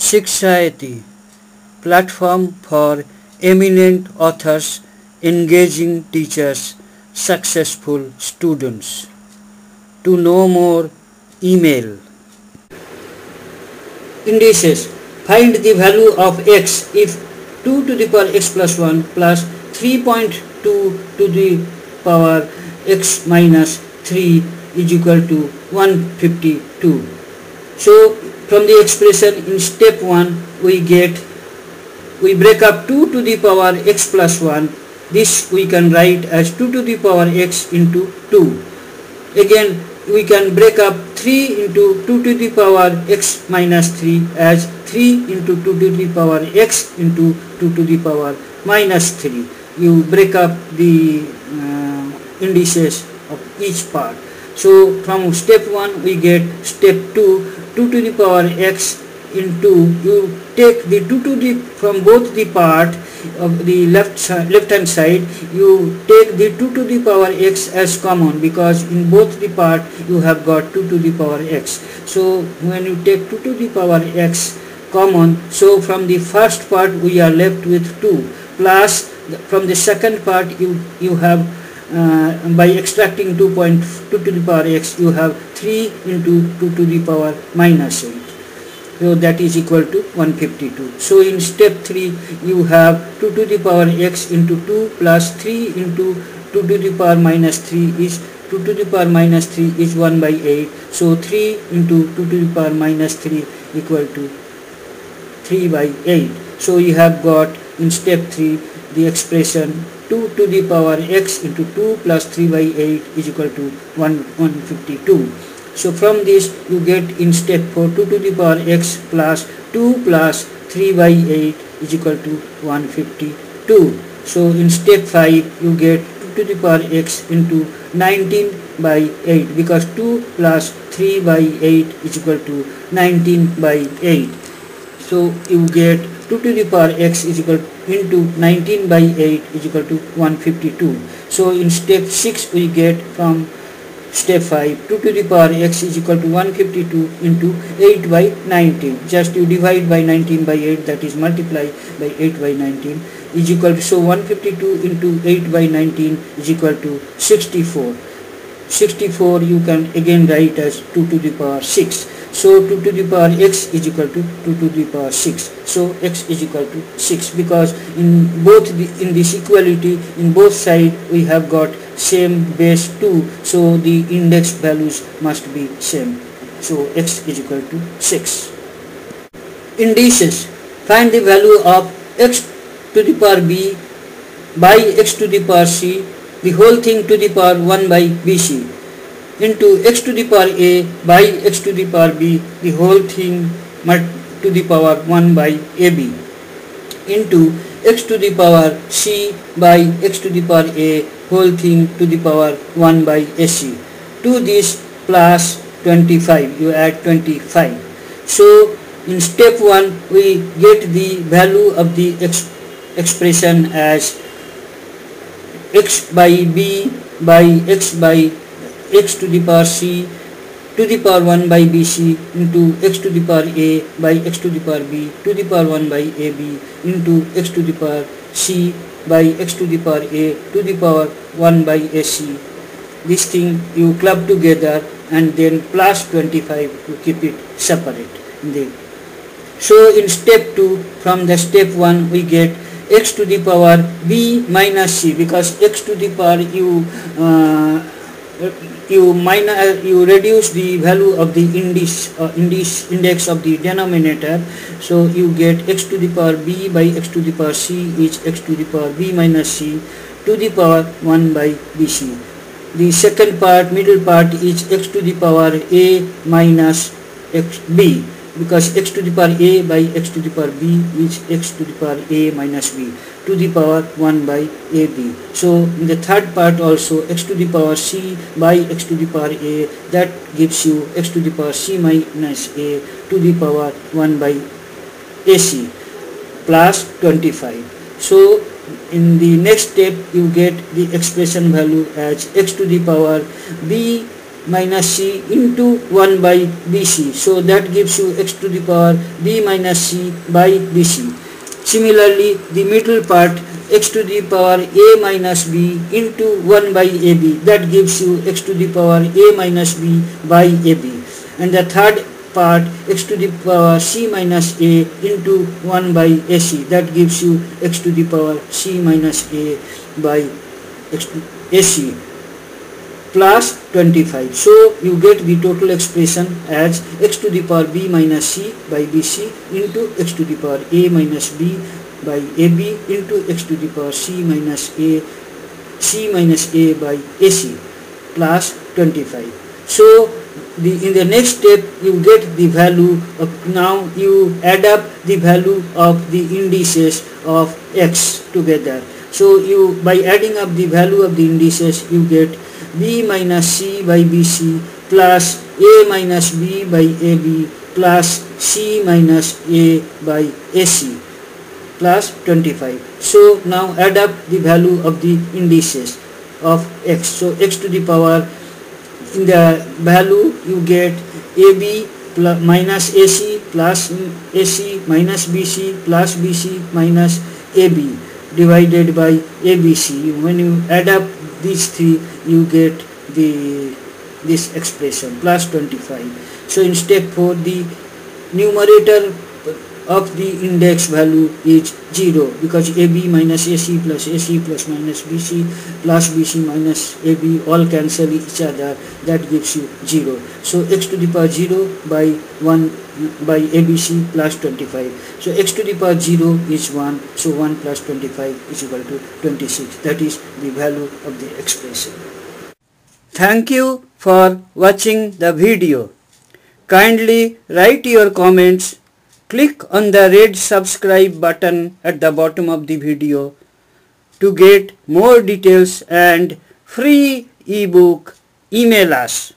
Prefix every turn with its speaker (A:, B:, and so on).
A: Shikshayati, platform for eminent authors, engaging teachers, successful students. To know more, email. Indices. Find the value of x if 2 to the power x plus 1 plus 3.2 to the power x minus 3 is equal to 152. So from the expression in step 1 we break up 2 to the power x plus 1. This we can write as 2 to the power x into 2. Again we can break up 3 into 2 to the power x minus 3 as 3 into 2 to the power x into 2 to the power minus 3. You break up the indices of each part. So from step 1 we get step 2, 2 to the power x into, you take the 2 to the, from both the part of the left hand side, you take the 2 to the power x as common, because in both the part you have got 2 to the power x. So when you take 2 to the power x common, so from the first part we are left with 2, plus from the second part you have by extracting 2.2 to the power x, you have 3 into 2 to the power minus 8. So that is equal to 152. So in step 3 you have 2 to the power x into 2 plus 3 into 2 to the power minus 3 is 2 to the power minus 3 is 1 by 8. So 3 into 2 to the power minus 3 equal to 3 by 8. So you have got in step 3 the expression 2 to the power x into 2 plus 3 by 8 is equal to 152. So from this you get in step 4 2 to the power x plus 2 plus 3 by 8 is equal to 152. So in step 5 you get 2 to the power x into 19 by 8, because 2 plus 3 by 8 is equal to 19 by 8. So you get 2 to the power x is equal into 19 by 8 is equal to 152. So in step 6 we get from step 5 2 to the power x is equal to 152 into 8 by 19. Just you divide by 19 by 8, that is multiply by 8 by 19 is equal to, so 152 into 8 by 19 is equal to 64. 64 you can again write as 2 to the power 6. So 2 to the power x is equal to 2 to the power 6. So x is equal to 6, because in both in this equality in both sides we have got same base 2. So the index values must be same. So x is equal to 6. Indices. Find the value of x to the power b by x to the power c, the whole thing to the power 1 by bc, into x to the power a by x to the power b, the whole thing to the power 1 by ab, into x to the power c by x to the power a, whole thing to the power 1 by ac. To this plus 25, you add 25. So in step 1 we get the value of the expression as x by b by x to the power c to the power 1 by bc into x to the power a by x to the power b to the power 1 by ab into x to the power c by x to the power a to the power 1 by ac. This thing you club together and then plus 25 to keep it separate. So in step 2 from the step 1 we get x to the power b minus c, because x to the power you reduce the value of the index of the denominator. So you get x to the power b by x to the power c is x to the power b minus c to the power 1 by bc. The second part, middle part, is x to the power a minus b, because x to the power a by x to the power b is x to the power a minus b to the power 1 by ab. So in the third part also x to the power c by x to the power a, that gives you x to the power c minus a to the power 1 by ac plus 25. So in the next step you get the expression value as x to the power b minus c into 1 by bc. So that gives you x to the power b minus c by bc. Similarly, the middle part x to the power a minus b into 1 by ab, that gives you x to the power a minus b by ab. And the third part x to the power c minus a into 1 by ac, that gives you x to the power c minus a by ac plus 25. So you get the total expression as x to the power b minus c by bc into x to the power a minus b by ab into x to the power c minus a by ac plus 25. So in the next step you get the value of, now you add up the value of the indices of x together. So you, by adding up the value of the indices, you get b minus c by bc plus a minus b by ab plus c minus a by ac plus 25. So now add up the value of the indices of x. So x to the power, in the value you get ab plus minus ac plus ac minus bc plus bc minus ab divided by abc. When you add up these three, you get this expression plus 25. So in step 4, the numerator of the index value is 0, because ab minus ac plus minus bc plus bc minus ab all cancel each other, that gives you 0. So x to the power 0 by 1 by abc plus 25. So x to the power 0 is 1, so 1 plus 25 is equal to 26. That is the value of the expression. Thank you for watching the video. Kindly write your comments. Click on the red subscribe button at the bottom of the video to get more details and free ebook. Email us.